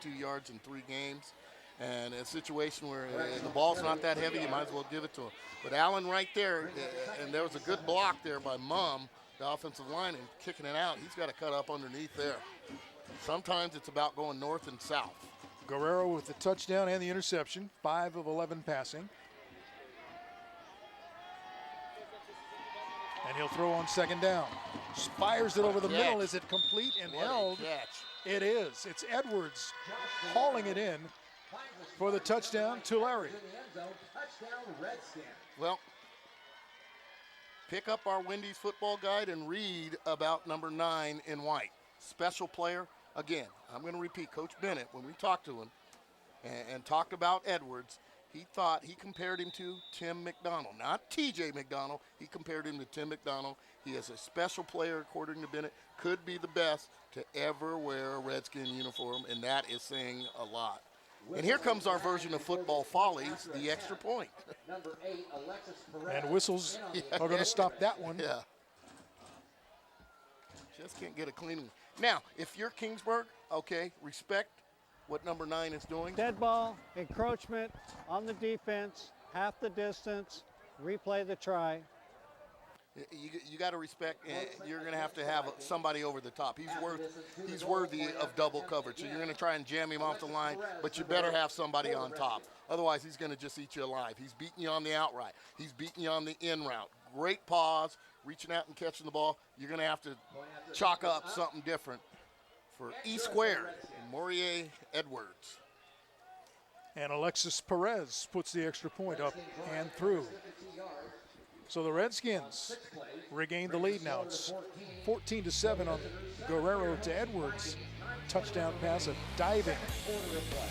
52 yards in 3 games. And a situation where the ball's not that heavy, you might as well give it to him. But Allen right there, and there was a good block there by Mum, the offensive line, and kicking it out. He's got to cut up underneath there. Sometimes it's about going north and south. Guerrero with the touchdown and the interception, 5 of 11 passing. And he'll throw on 2nd down. Fires it over the middle. Is it complete and held? It is. It's Edwards hauling it in for the touchdown, Tulare. Well, pick up our Wendy's football guide and read about number 9 in white. Special player. Again, I'm going to repeat, Coach Bennett, when we talked to him and talked about Edwards, he compared him to Tim McDonald, not T.J. McDonald. He compared him to Tim McDonald. He is a special player, according to Bennett, could be the best to ever wear a Redskin uniform, and that is saying a lot. And here comes our version of football follies, the extra point. And whistles are going to stop that one. Yeah. Just can't get a clean one. Now, if you're Kingsburg, okay, respect what number 9 is doing. Dead ball, encroachment on the defense, half the distance, replay the try. You got to respect. You're going to have somebody over the top. He's worthy of double coverage. So you're going to try and jam him off the line, but you better have somebody on top. Otherwise, he's going to just eat you alive. He's beating you on the out route. He's beating you on the in route. Great pause, reaching out and catching the ball. You're going to have to chalk up something different for E squared, Morier Edwards. And Alexis Perez puts the extra point up and through. So the Redskins regain the lead now. It's 14-7 on Guerrero to Edwards. Touchdown pass, a diving,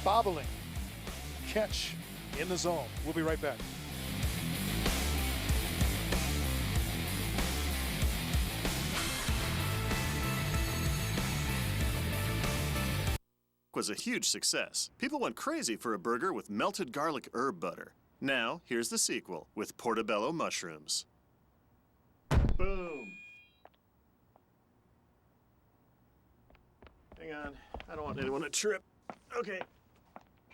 bobbling catch in the zone. We'll be right back. Was a huge success. People went crazy for a burger with melted garlic herb butter. Now, here's the sequel with portobello mushrooms. Boom. Hang on, I don't want anyone to trip. Okay.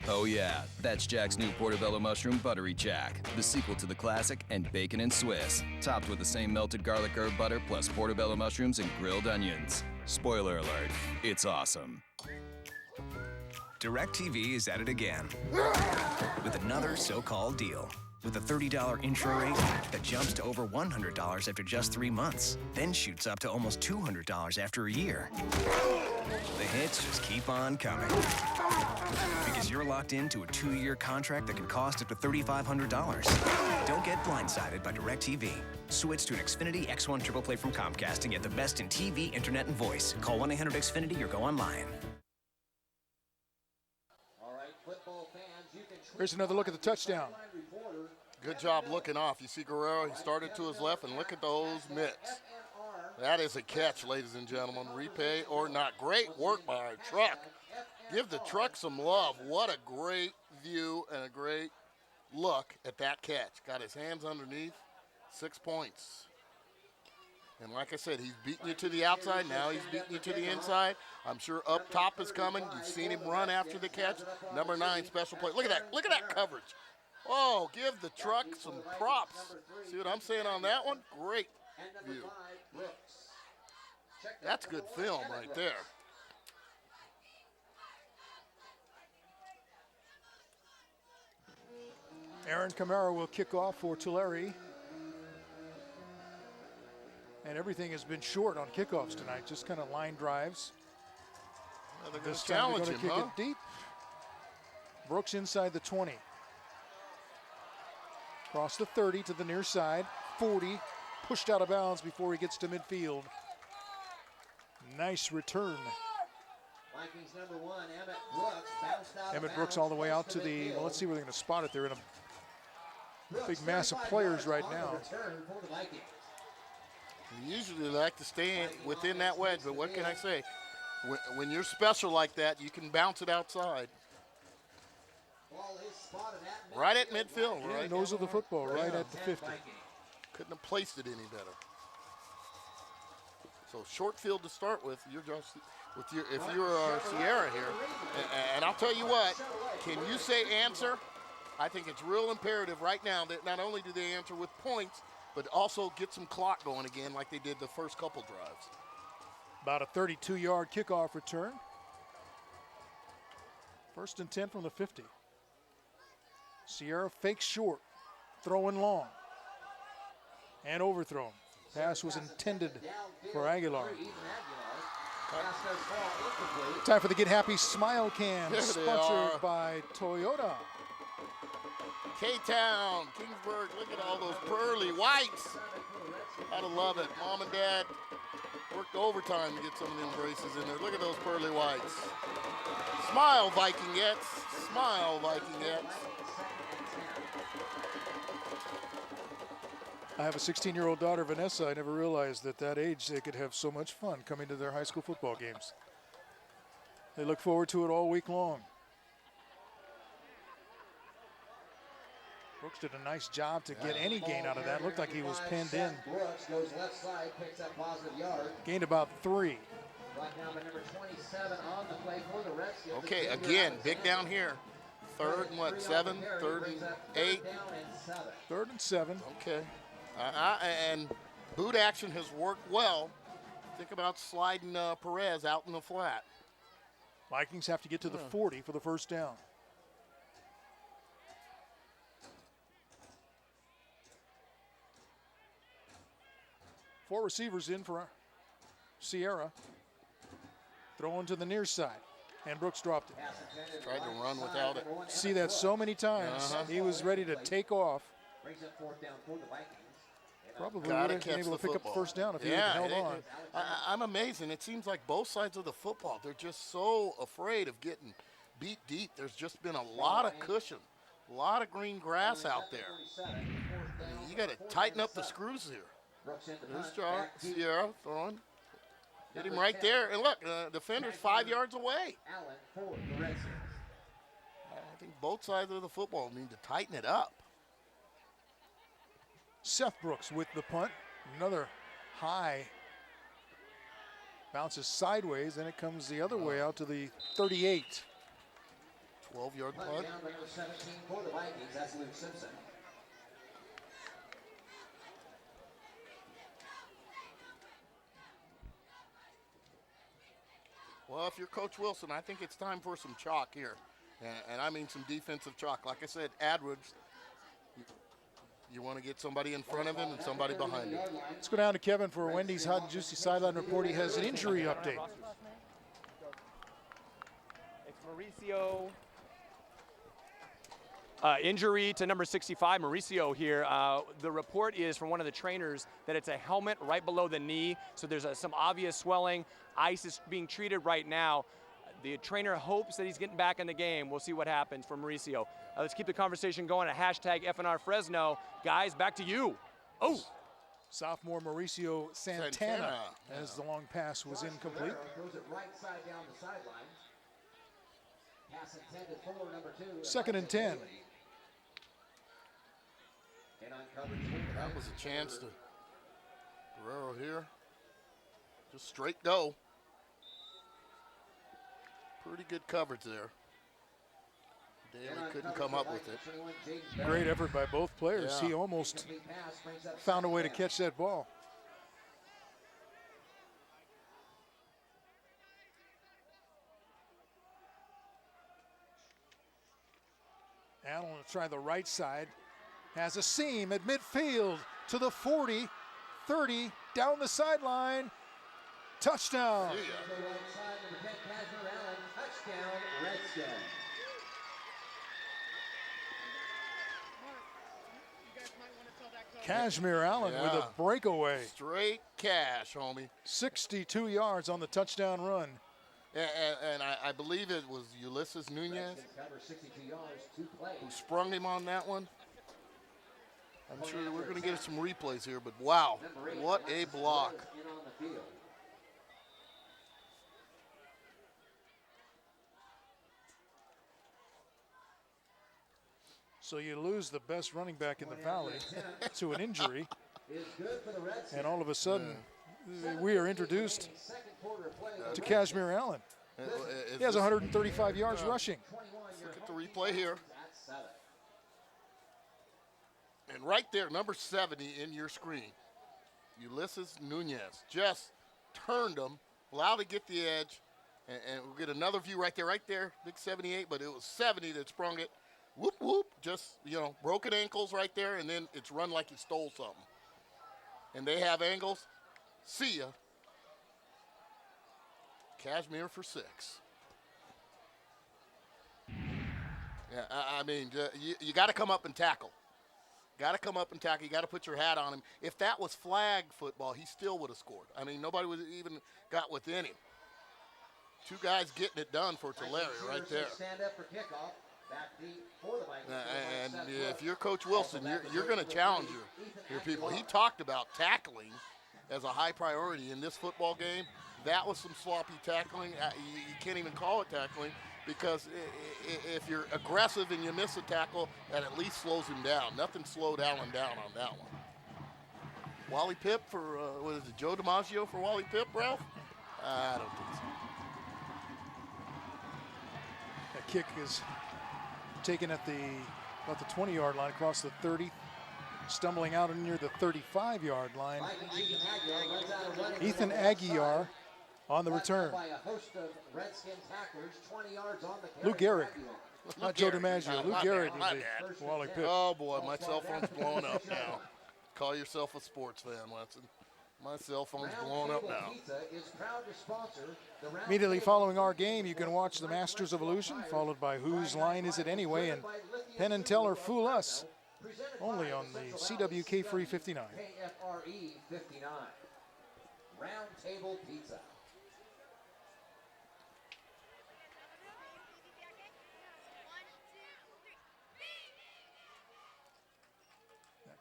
Oh yeah, that's Jack's new portobello mushroom buttery Jack, the sequel to the classic, and bacon and Swiss, topped with the same melted garlic herb butter plus portobello mushrooms and grilled onions. Spoiler alert, it's awesome. DirecTV is at it again with another so-called deal. With a $30 intro rate that jumps to over $100 after just 3 months, then shoots up to almost $200 after a year. The hits just keep on coming. Because you're locked into a 2-year contract that can cost up to $3,500. Don't get blindsided by DirecTV. Switch to an Xfinity X1 Triple Play from Comcast and get the best in TV, internet, and voice. Call 1-800-XFINITY or go online. Here's another look at the touchdown. Good job looking off. You see Guerrero, he started to his left, and look at those mitts. That is a catch, ladies and gentlemen. Repay or not. Great work by our truck. Give the truck some love. What a great view and a great look at that catch. Got his hands underneath. 6 points. And like I said, he's beating you to the outside. Now he's beating you to the inside. I'm sure up top is coming. You've seen him run after the catch. Number 9, special play. Look at that. Look at that coverage. Oh, give the truck some props. See what I'm saying on that one? Great view. That's good film right there. Aaron Camara will kick off for Tulare. And everything has been short on kickoffs tonight, just kind of line drives. Well, they're going This to time challenge they're him, going to kick it deep. Brooks inside the 20. Across the 30 to the near side. 40, pushed out of bounds before he gets to midfield. Nice return. Vikings number 1, Emmett Brooks, bounced out Emmett Brooks all the way out to the, well, let's see where they're going to spot it. They're in a big mass of players right now. You usually like to stay within that wedge, but what can I say? When you're special like that, you can bounce it outside. Right at midfield, Yeah, right? nose of the football, right at the 50. Couldn't have placed it any better. So short field to start with. if you're Sierra here, and I'll tell you what, can you say answer? I think it's real imperative right now that not only do they answer with points, but also get some clock going again like they did the first couple drives. About a 32-yard kickoff return. 1st and 10 from the 50. Sierra fakes short, throwing long, and overthrown. Pass was intended for Aguilar. Time for the Get Happy Smile Cam, sponsored by Toyota. K-Town, Kingsburg, look at all those pearly whites. Gotta love it. Mom and Dad worked overtime to get some of them braces in there. Look at those pearly whites. Smile, Vikingettes. Smile, Vikingettes. I have a 16-year-old daughter, Vanessa. I never realized that that age they could have so much fun coming to their high school football games. They look forward to it all week long. Brooks did a nice job to get any gain out of that. Looked like he was pinned in. Gained about 3. Okay, again, big down here. 3rd and what, 7? 3rd and 8? 3rd and 7. Okay. And boot action has worked well. Think about sliding Perez out in the flat. Vikings have to get to the 40 for the first down. Four receivers in for Sierra. Throwing to the near side. And Brooks dropped it. Tried to run without it. See that so many times. He was ready to take off. Probably would have been able to pick up the first down if he had held on. I'm amazed, and it seems like both sides of the football, they're just so afraid of getting beat deep. There's just been a lot of cushion, a lot of green grass out there. You got to tighten up the screws here. There's Sierra throwing. Hit him right there. And look, defender's 5 yards away. I think both sides of the football need to tighten it up. Seth Brooks with the punt. Another high. Bounces sideways, and it comes the other way out to the 38. 12-yard punt. Well, if you're Coach Wilson, I think it's time for some chalk here. And I mean some defensive chalk. Like I said, Adwoods, you want to get somebody in front of him and somebody behind him. Let's go down to Kevin for Wendy's Hot and Juicy Sideline Report. He has an injury update. It's Mauricio. Injury to number 65, Mauricio here. The report is from one of the trainers that it's a helmet right below the knee, so there's some obvious swelling. Ice is being treated right now. The trainer hopes that he's getting back in the game. We'll see what happens for Mauricio. Let's keep the conversation going at hashtag FNR Fresno. Guys, back to you. Oh! Sophomore Mauricio Santana, as the long pass was incomplete. Throws it right side down the sideline. Pass intended for number 2. 2nd and 10. That was a chance to Guerrero here. Just straight go. Pretty good coverage there. Daly couldn't come up with it. Great effort by both players. Yeah. He almost found a way to catch that ball. Allen will try the right side. Has a seam at midfield to the 40, 30, down the sideline. Touchdown. Kazmeir Allen with a breakaway. Straight cash, homie. 62 yards on the touchdown run. And I believe it was Ulysses Nunez who sprung him on that one. I'm sure we're going to get some replays here, but wow, what a block. So you lose the best running back in the valley to an injury, and all of a sudden we are introduced to Kazmeir Allen. He has 135 yards rushing. Look at the replay here. And right there, number 70 in your screen, Ulysses Nunez just turned him, allowed to get the edge, and we'll get another view right there, big 78, but it was 70 that sprung it. Whoop, whoop, just, broken ankles right there, and then it's run like he stole something. And they have angles. See ya. Kazmeir for 6. Yeah, I mean, you got to come up and tackle. Got to come up and tackle. You got to put your hat on him. If that was flag football, he still would have scored. I mean, nobody would even got within him. 2 guys getting it done for Tulare right there. Stand up for kickoff. Back deep for the Vikings. And if you're Coach Wilson, you're going to challenge your people. He talked about tackling as a high priority in this football game. That was some sloppy tackling. You can't even call it tackling, because if you're aggressive and you miss a tackle, that at least slows him down. Nothing slowed Allen down on that one. Wally Pipp for, what is it, Joe DiMaggio for Wally Pipp, Ralph? I don't think so. That kick is taken at about the 20-yard line, across the 30, stumbling out near the 35-yard line. Ethan Aguiar on the return. Lou Gehrig, not Joe DiMaggio. Lou Gehrig was the Wally Pipp. Oh boy, my cell phone's blowing up now. Call yourself a sports fan, Winston. My cell phone's blowing up now. Immediately following our game, you can watch the Masters of Illusion, followed by Whose Line Is It Anyway, and Penn and Teller Fool Us, only on the CW KFRE 59. KFRE 59. Round Table Pizza.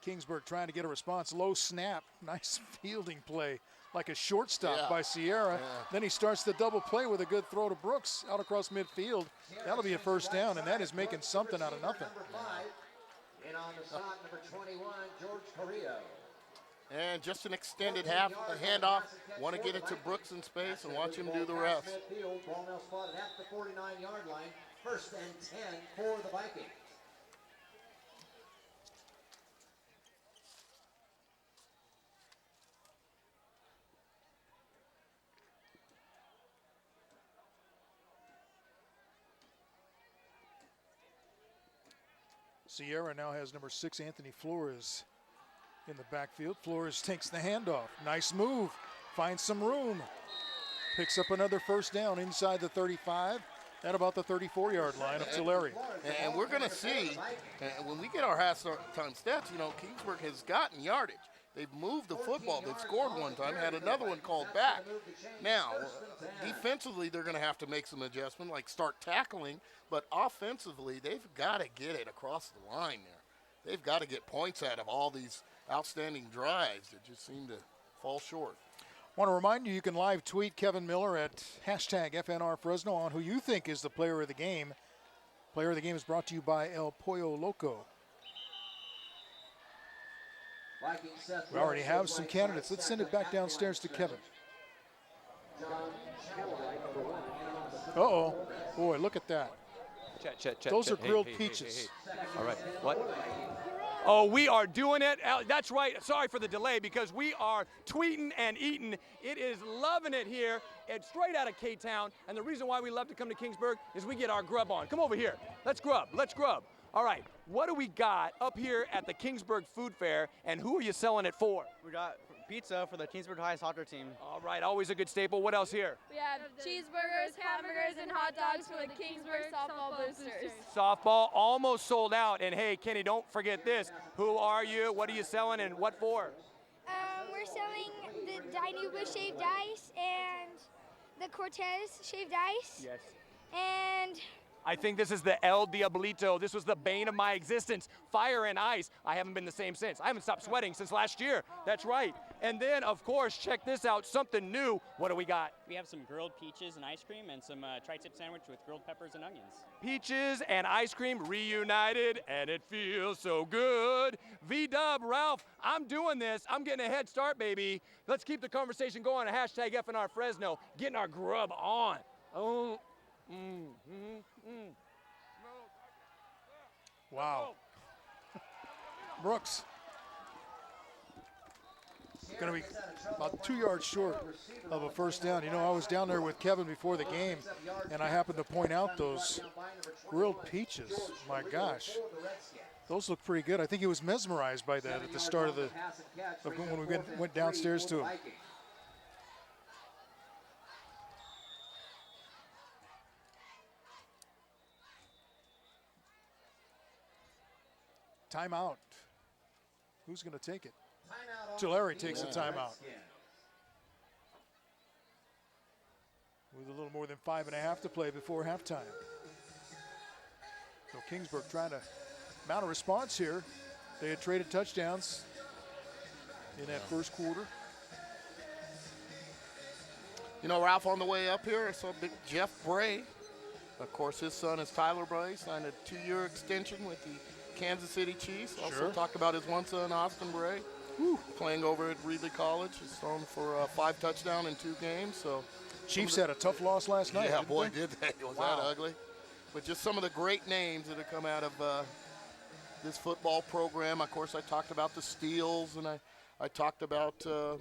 Kingsburg trying to get a response. Low snap. Nice fielding play, like a shortstop by Sierra. Yeah. Then he starts the double play with a good throw to Brooks out across midfield. That'll be a first down, and that is making something out of nothing. And on the spot, number 21, George Carrillo. And just an extended handoff. Want to get it to Brooks in space and watch him do the rest. Ball now spotted at the 49-yard line. First and 10 for the Vikings. Sierra now has number 6, Anthony Flores, in the backfield. Flores takes the handoff. Nice move. Finds some room. Picks up another first down inside the 35 at about the 34-yard line of Tulare. And we're going to see, when we get our half-time stats, Kingsburg has gotten yardage. They've moved the football. They've scored one time, had another one called back. Now, defensively, they're going to have to make some adjustment, like start tackling. But offensively, they've got to get it across the line there. They've got to get points out of all these outstanding drives that just seem to fall short. Want to remind you, you can live tweet Kevin Miller at #FNRFresno on who you think is the player of the game. Player of the game is brought to you by El Pollo Loco. We already have some candidates. Let's send it back downstairs to Kevin. Uh-oh. Boy, look at that. Those are grilled peaches. All right. What? Oh, we are doing it. That's right. Sorry for the delay, because we are tweeting and eating. It is loving it here. It's straight out of K-Town. And the reason why we love to come to Kingsburg is we get our grub on. Come over here. Let's grub. Let's grub. All right. What do we got up here at the Kingsburg Food Fair, and who are you selling it for? We got pizza for the Kingsburg High soccer team. All right. Always a good staple. What else here? We have cheeseburgers, hamburgers, and hot dogs for the Kingsburg softball boosters. Softball almost sold out. And hey, Kenny, don't forget this. Who are you? What are you selling, and what for? We're selling the Dinuba shaved ice and the Cortez shaved ice. Yes. And I think this is the El Diablito. This was the bane of my existence. Fire and ice. I haven't been the same since. I haven't stopped sweating since last year. That's right. And then, of course, check this out, something new. What do we got? We have some grilled peaches and ice cream and some tri-tip sandwich with grilled peppers and onions. Peaches and ice cream reunited, and it feels so good. V-Dub, Ralph, I'm doing this. I'm getting a head start, baby. Let's keep the conversation going. Hashtag FNR Fresno, getting our grub on. Oh, Wow. Brooks. Going to be about 2 yards short of a first down. You know, I was down there with Kevin before the game, and I happened to point out those grilled peaches. My gosh, those look pretty good. I think he was mesmerized by that at the start of when we went downstairs to him. Timeout. Who's going to take it? Tulare takes a timeout. With a little more than 5.5 to play before halftime. So Kingsburg trying to mount a response here. They had traded touchdowns in that first quarter. You know, Ralph, on the way up here, I saw big Jeff Bray. Of course, his son is Tyler Bray, signed a 2-year extension with the Kansas City Chiefs. Also talked about his one son, Austin Bray, playing over at Reedley College. He's thrown for 5 touchdowns in 2 games. So Chiefs had a tough loss last night. Yeah, boy, did they. Was that ugly. But just some of the great names that have come out of this football program. Of course, I talked about the Steels, and I talked about the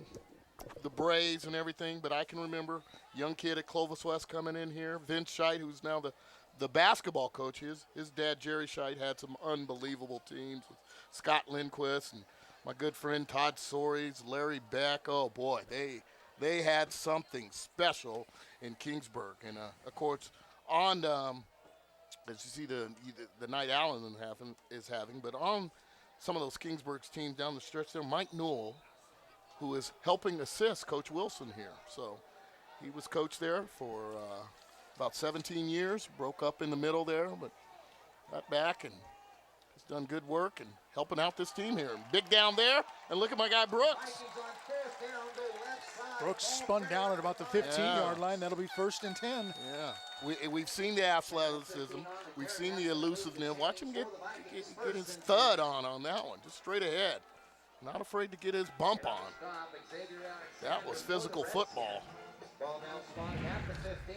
Braves and everything. But I can remember a young kid at Clovis West coming in here, Vince Scheit, who's now the basketball coach. His dad, Jerry Scheit, had some unbelievable teams with Scott Lindquist and my good friend Todd Soares, Larry Beck. Oh, boy, they had something special in Kingsburg. And, of course, on as you see the night Allen is having, but on some of those Kingsburg's teams down the stretch there, Mike Newell, who is helping assist Coach Wilson here. So he was coach there for about 17 years, broke up in the middle there, but got back and has done good work and helping out this team here. Big down there, and look at my guy Brooks. Brooks spun down at about the 15-yard line. That'll be 1st and 10. Yeah, we've seen the athleticism. We've seen the elusiveness. Watch him get his thud on that one, just straight ahead. Not afraid to get his bump on. That was physical football. Ball now spotted at the 15.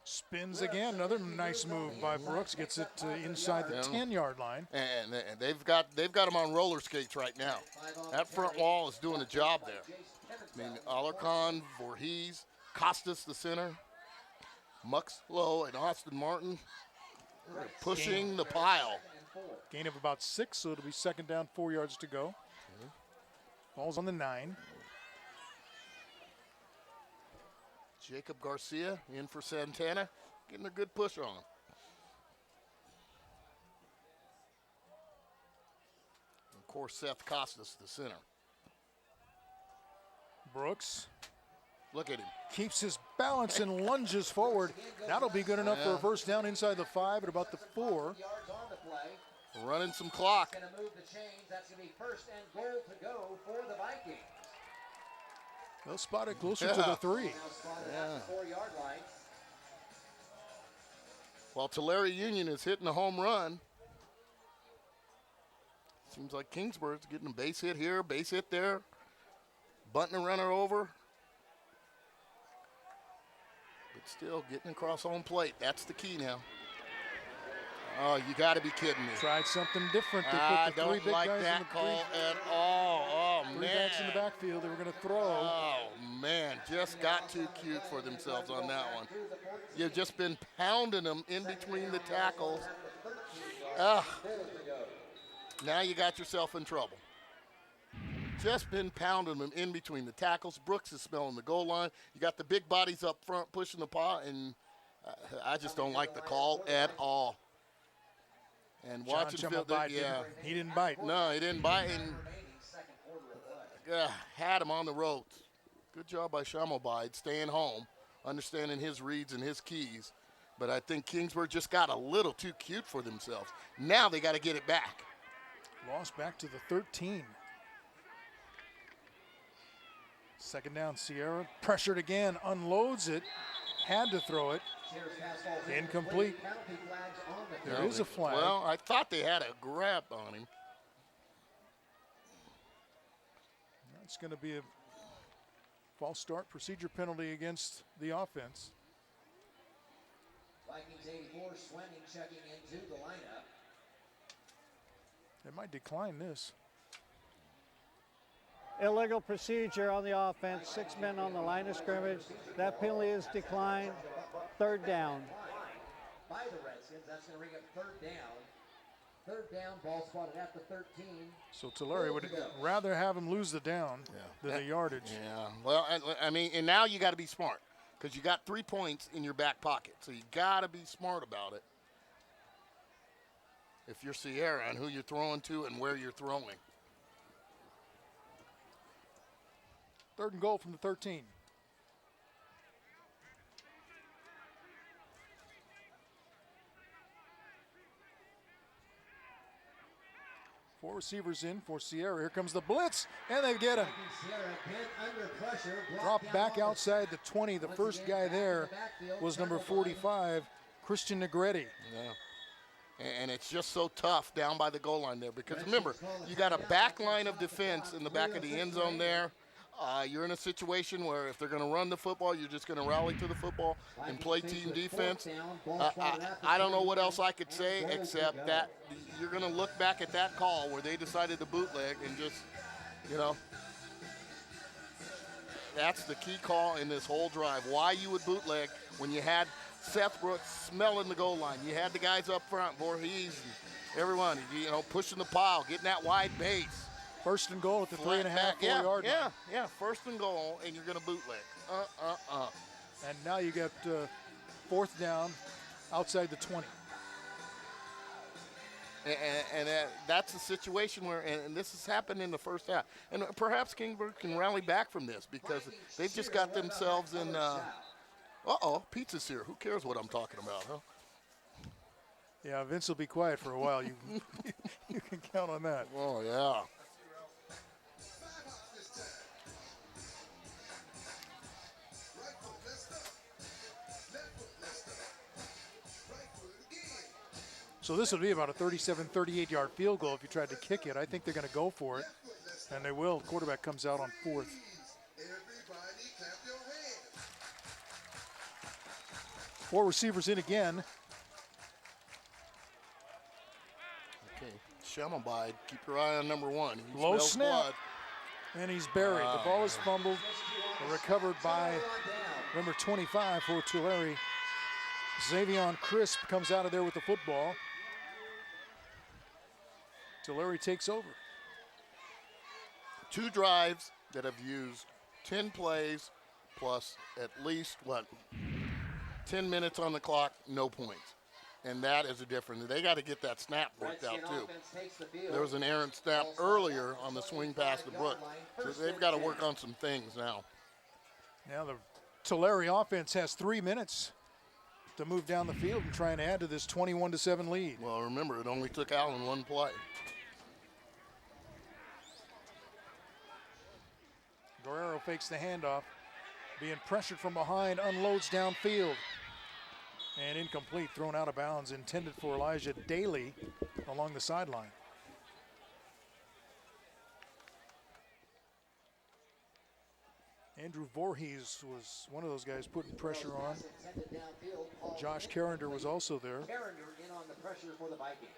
Spins again. Another nice move by Brooks. Gets it inside the 10-yard line. And they've got him on roller skates right now. That front wall is doing a job there. I mean, Alarcon, Voorhees, Costas, the center, Muxlow, and Austin Martin pushing the pile. Gain of about 6, so it'll be 2nd down, 4 yards to go. Ball's on the 9. Jacob Garcia in for Santana, getting a good push on him. Of course, Seth Costas, the center. Brooks. Look at him. Keeps his balance and lunges forward. That'll be good enough for a 1st down inside the 5 at about the 4. Running some clock. Going to move the chains. That's going to be 1st and goal to go for the Vikings. They'll spot it closer to the 3. Now spotted at the 4-yard line. While Tulare Union is hitting a home run, seems like Kingsburg's getting a base hit here, base hit there, bunting a runner over. But still getting across home plate. That's the key now. Oh, you got to be kidding me. Tried something different. They I put the 3 don't big like guys that in the call at all. Oh, 3 man. backs in the backfield. They were going to throw. Oh, man. Just got too cute for themselves on that one. You've just been pounding them in between the tackles. Now you got yourself in trouble. Just been pounding them in between the tackles. Brooks is smelling the goal line. You got the big bodies up front pushing the paw, and I just don't like the call at all. And watching John Chumma bite, yeah. he didn't bite. No, he didn't bite. And had him on the ropes. Good job by Shamobide staying home, understanding his reads and his keys. But I think Kingsburg just got a little too cute for themselves. Now they got to get it back. Lost back to the 13. Second down, Sierra pressured again, unloads it, had to throw it. Incomplete. There is a flag. Well, I thought they had a grab on him. It's going to be a false start procedure penalty against the offense. Vikings 84, Swenning checking into the lineup. They might decline this. Illegal procedure on the offense. 6 men on the line of scrimmage. That penalty is declined. Third down. By the Redskins, that's going to ring up third down. Third down, ball spotted at the 13. So Tulare would rather have him lose the down than the yardage. Yeah, well, I mean, and now you got to be smart because you got 3 points in your back pocket. So you got to be smart about it if you're Sierra and who you're throwing to and where you're throwing. Third and goal from the 13. Four receivers in for Sierra. Here comes the blitz, and they get him. Drop back outside the 20. The first guy there was number 45, Christian Negretti. Yeah. And it's just so tough down by the goal line there because remember, you got a back line of defense in the back of the end zone there. You're in a situation where if they're going to run the football, you're just going to rally to the football and play team defense. I don't know what else I could say except that you're going to look back at that call where they decided to bootleg and just, you know, that's the key call in this whole drive. Why you would bootleg when you had Seth Brooks smelling the goal line. You had the guys up front, Voorhees and everyone, you know, pushing the pile, getting that wide base. First and goal at the 3.5, 4-yard line. Yeah, first and goal, and you're going to bootleg. And now you got fourth down outside the 20. And that's a situation where, and this has happened in the first half. And perhaps Kingsburg can rally back from this because they've just got themselves in, pizza's here. Who cares what I'm talking about, huh? Yeah, Vince will be quiet for a while. You can count on that. Oh, yeah. So this would be about a 37, 38-yard field goal if you tried to kick it. I think they're going to go for it, and they will. Quarterback comes out on fourth. Four receivers in again. Okay, Shamobide, keep your eye on number one. He Low smells snap, blood. and he's buried. The ball is fumbled, recovered by number 25 for Tulare. Xavion Crisp comes out of there with the football. Tulare takes over. 2 drives that have used 10 plays plus at least, 10 minutes on the clock, no points. And that is a difference. They got to get that snap worked out, too. There was an errant snap earlier on the swing pass to Brooks. So they've got to work on some things now. Now the Tulare offense has 3 minutes to move down the field and try and add to this 21-7 lead. Well, remember, it only took Allen 1 play. Guerrero fakes the handoff, being pressured from behind, unloads downfield. And incomplete, thrown out of bounds, intended for Elijah Daly along the sideline. Andrew Voorhees was one of those guys putting pressure on. Josh Carrender was also there. Carrender in on the pressure for the Vikings.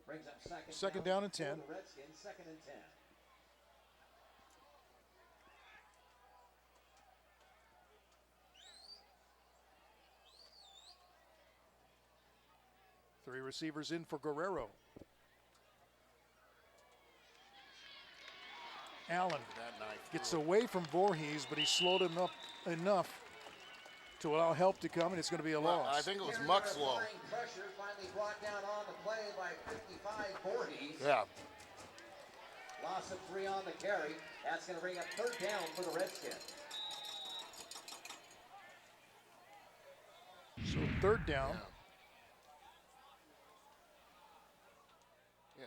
Brings up second down and 10. For the Redskins, 2nd and 10. Three receivers in for Guerrero. Allen gets away from Voorhees, but he slowed him up enough to allow help to come, and it's going to be a loss. I think it was Muxlow. Pressure finally brought down on the play by 55-40. Yeah. Loss of 3 on the carry. That's going to bring up 3rd down for the Redskins. So 3rd down. Yeah,